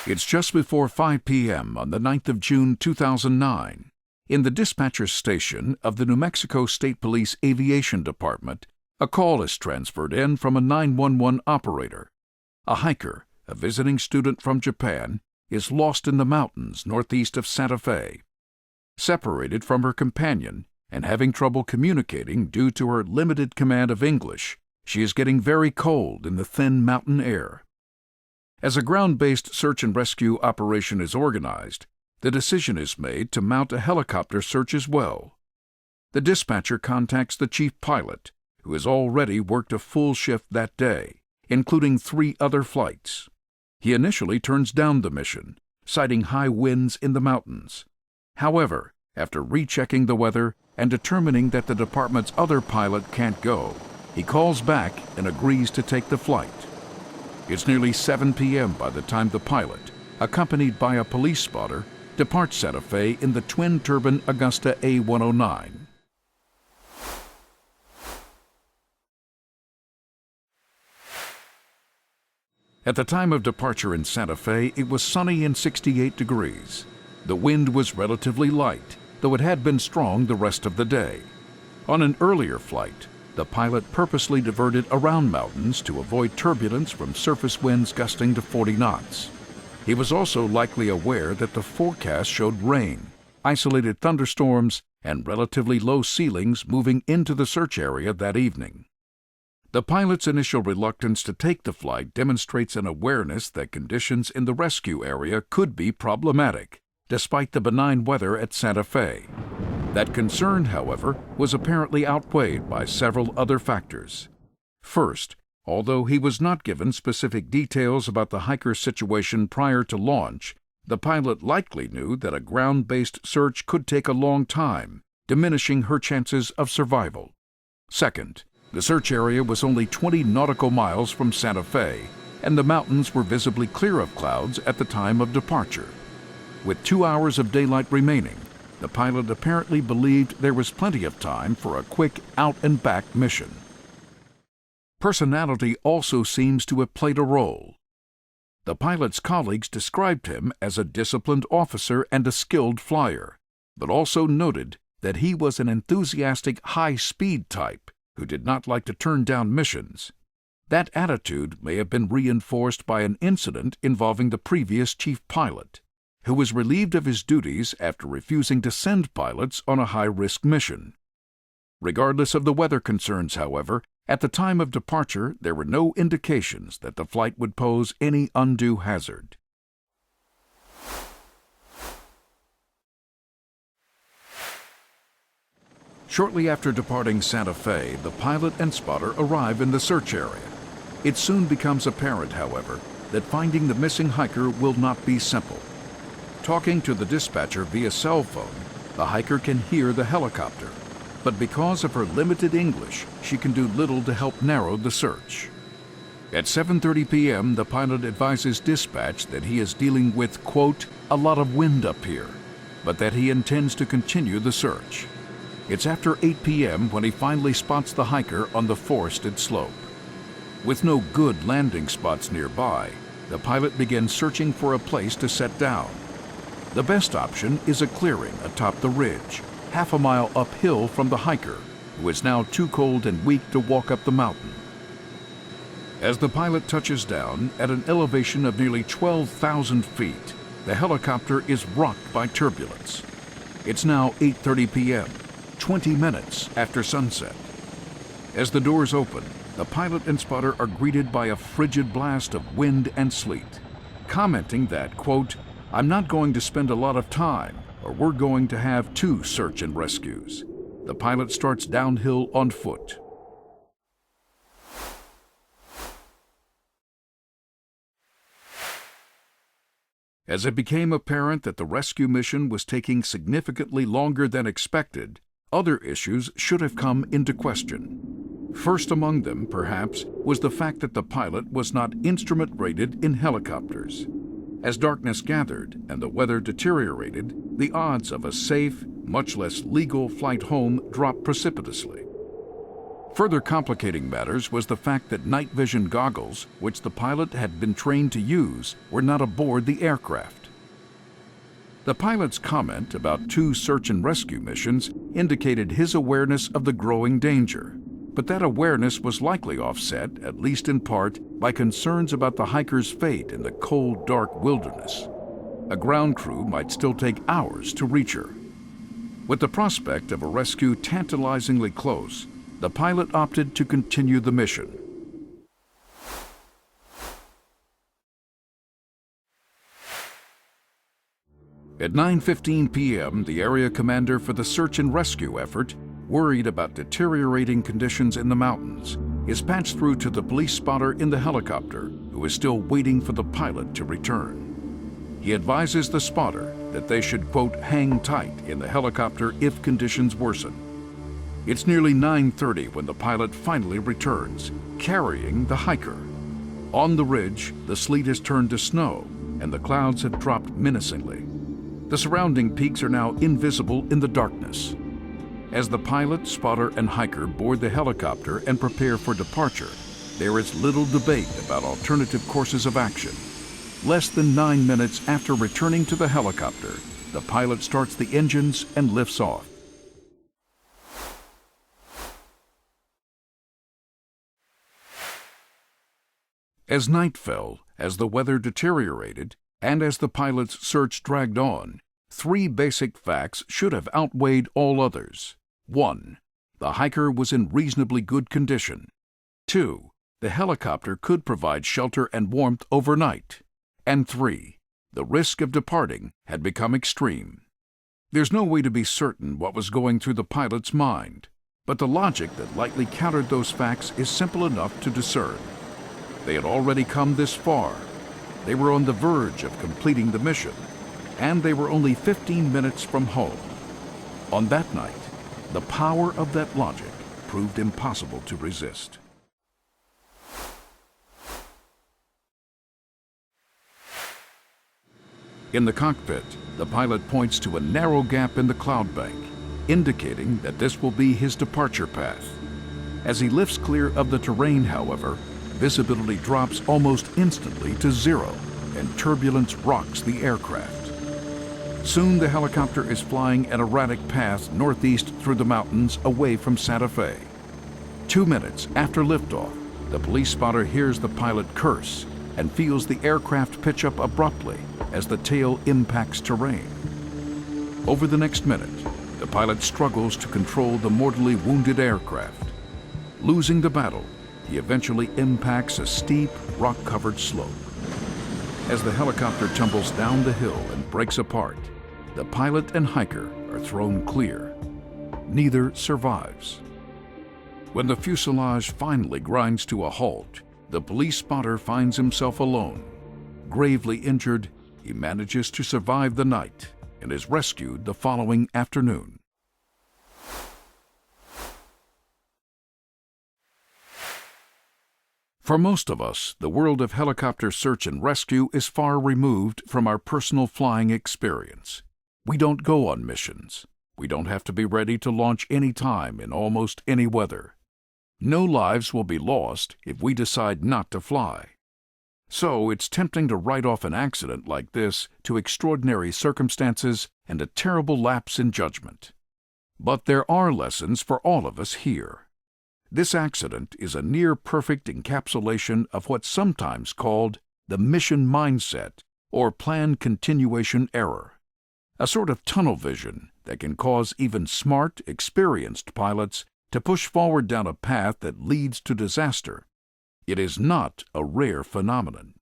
It's just before 5 p.m. on the 9th of June 2009. In the dispatcher's station of the New Mexico State Police Aviation Department, a call is transferred in from a 911 operator. A hiker, a visiting student from Japan, is lost in the mountains northeast of Santa Fe. Separated from her companion and having trouble communicating due to her limited command of English, she is getting very cold in the thin mountain air. As a ground-based search and rescue operation is organized, the decision is made to mount a helicopter search as well. The dispatcher contacts the chief pilot, who has already worked a full shift that day, including 3 other flights. He initially turns down the mission, citing high winds in the mountains. However, after rechecking the weather and determining that the department's other pilot can't go, he calls back and agrees to take the flight. It's nearly 7 p.m. by the time the pilot, accompanied by a police spotter, departs Santa Fe in the twin-turbine Augusta A109. At the time of departure in Santa Fe, it was sunny and 68 degrees. The wind was relatively light, though it had been strong the rest of the day. On an earlier flight, the pilot purposely diverted around mountains to avoid turbulence from surface winds gusting to 40 knots. He was also likely aware that the forecast showed rain, isolated thunderstorms, and relatively low ceilings moving into the search area that evening. The pilot's initial reluctance to take the flight demonstrates an awareness that conditions in the rescue area could be problematic, despite the benign weather at Santa Fe. That concern, however, was apparently outweighed by several other factors. First, although he was not given specific details about the hiker's situation prior to launch, the pilot likely knew that a ground-based search could take a long time, diminishing her chances of survival. Second, the search area was only 20 nautical miles from Santa Fe, and the mountains were visibly clear of clouds at the time of departure. With 2 hours of daylight remaining, the pilot apparently believed there was plenty of time for a quick out-and-back mission. Personality also seems to have played a role. The pilot's colleagues described him as a disciplined officer and a skilled flyer, but also noted that he was an enthusiastic high-speed type who did not like to turn down missions. That attitude may have been reinforced by an incident involving the previous chief pilot, who was relieved of his duties after refusing to send pilots on a high-risk mission. Regardless of the weather concerns, however, at the time of departure there were no indications that the flight would pose any undue hazard. Shortly after departing Santa Fe, the pilot and spotter arrive in the search area. It soon becomes apparent, however, that finding the missing hiker will not be simple. Talking to the dispatcher via cell phone, the hiker can hear the helicopter, but because of her limited English, she can do little to help narrow the search. At 7:30 p.m., the pilot advises dispatch that he is dealing with, quote, a lot of wind up here, but that he intends to continue the search. It's after 8 p.m. when he finally spots the hiker on the forested slope. With no good landing spots nearby, the pilot begins searching for a place to set down. The best option is a clearing atop the ridge, half a mile uphill from the hiker, who is now too cold and weak to walk up the mountain. As the pilot touches down at an elevation of nearly 12,000 feet, the helicopter is rocked by turbulence. It's now 8:30 p.m., 20 minutes after sunset. As the doors open, the pilot and spotter are greeted by a frigid blast of wind and sleet, commenting that, quote, I'm not going to spend a lot of time, or we're going to have 2 search and rescues. The pilot starts downhill on foot. As it became apparent that the rescue mission was taking significantly longer than expected, other issues should have come into question. First among them, perhaps, was the fact that the pilot was not instrument-rated in helicopters. As darkness gathered and the weather deteriorated, the odds of a safe, much less legal flight home dropped precipitously. Further complicating matters was the fact that night vision goggles, which the pilot had been trained to use, were not aboard the aircraft. The pilot's comment about 2 search and rescue missions indicated his awareness of the growing danger, but that awareness was likely offset, at least in part, by concerns about the hiker's fate in the cold, dark wilderness. A ground crew might still take hours to reach her. With the prospect of a rescue tantalizingly close, the pilot opted to continue the mission. At 9:15 p.m., the area commander for the search and rescue effort, worried about deteriorating conditions in the mountains, is patched through to the police spotter in the helicopter, who is still waiting for the pilot to return. He advises the spotter that they should, quote, hang tight in the helicopter if conditions worsen. It's nearly 9:30 when the pilot finally returns, carrying the hiker. On the ridge, the sleet has turned to snow, and the clouds have dropped menacingly. The surrounding peaks are now invisible in the darkness. As the pilot, spotter, and hiker board the helicopter and prepare for departure, there is little debate about alternative courses of action. Less than 9 minutes after returning to the helicopter, the pilot starts the engines and lifts off. As night fell, as the weather deteriorated, and as the pilot's search dragged on, 3 basic facts should have outweighed all others. 1. The hiker was in reasonably good condition. 2. The helicopter could provide shelter and warmth overnight. And 3. The risk of departing had become extreme. There's no way to be certain what was going through the pilot's mind, but the logic that lightly countered those facts is simple enough to discern. They had already come this far. They were on the verge of completing the mission, and they were only 15 minutes from home. On that night, the power of that logic proved impossible to resist. In the cockpit, the pilot points to a narrow gap in the cloud bank, indicating that this will be his departure path. As he lifts clear of the terrain, however, visibility drops almost instantly to 0, and turbulence rocks the aircraft. Soon the helicopter is flying an erratic path northeast through the mountains away from Santa Fe. 2 minutes after liftoff, the police spotter hears the pilot curse and feels the aircraft pitch up abruptly as the tail impacts terrain. Over the next minute, the pilot struggles to control the mortally wounded aircraft. Losing the battle, he eventually impacts a steep, rock-covered slope. As the helicopter tumbles down the hill and breaks apart, the pilot and hiker are thrown clear. Neither survives. When the fuselage finally grinds to a halt, the police spotter finds himself alone. Gravely injured, he manages to survive the night and is rescued the following afternoon. For most of us, the world of helicopter search and rescue is far removed from our personal flying experience. We don't go on missions. We don't have to be ready to launch any time in almost any weather. No lives will be lost if we decide not to fly. So it's tempting to write off an accident like this to extraordinary circumstances and a terrible lapse in judgment. But there are lessons for all of us here. This accident is a near-perfect encapsulation of what's sometimes called the mission mindset or planned continuation error, a sort of tunnel vision that can cause even smart, experienced pilots to push forward down a path that leads to disaster. It is not a rare phenomenon.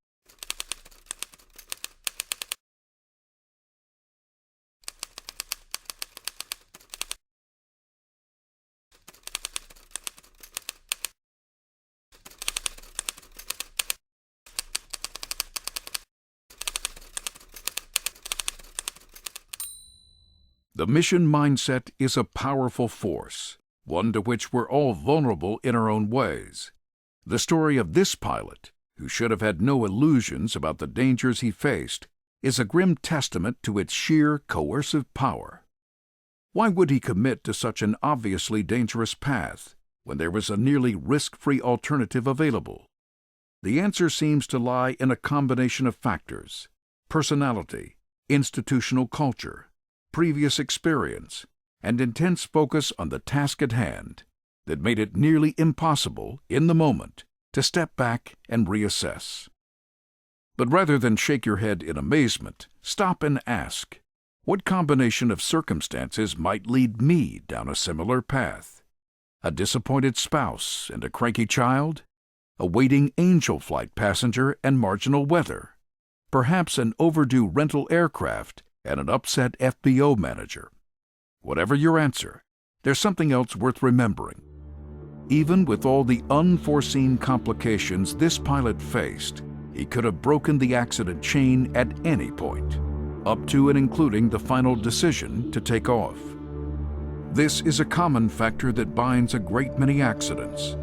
The mission mindset is a powerful force, one to which we're all vulnerable in our own ways. The story of this pilot, who should have had no illusions about the dangers he faced, is a grim testament to its sheer coercive power. Why would he commit to such an obviously dangerous path, when there was a nearly risk-free alternative available? The answer seems to lie in a combination of factors: personality, institutional culture, previous experience, and intense focus on the task at hand that made it nearly impossible, in the moment, to step back and reassess. But rather than shake your head in amazement, stop and ask, what combination of circumstances might lead me down a similar path? A disappointed spouse and a cranky child? A waiting Angel flight passenger and marginal weather? Perhaps an overdue rental aircraft and an upset FBO manager? Whatever your answer, there's something else worth remembering. Even with all the unforeseen complications this pilot faced, he could have broken the accident chain at any point, up to and including the final decision to take off. This is a common factor that binds a great many accidents.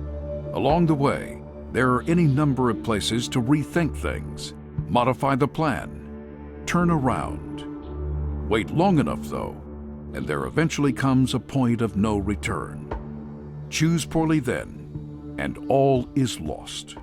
Along the way, there are any number of places to rethink things, modify the plan, turn around. Wait long enough, though, and there eventually comes a point of no return. Choose poorly then, and all is lost.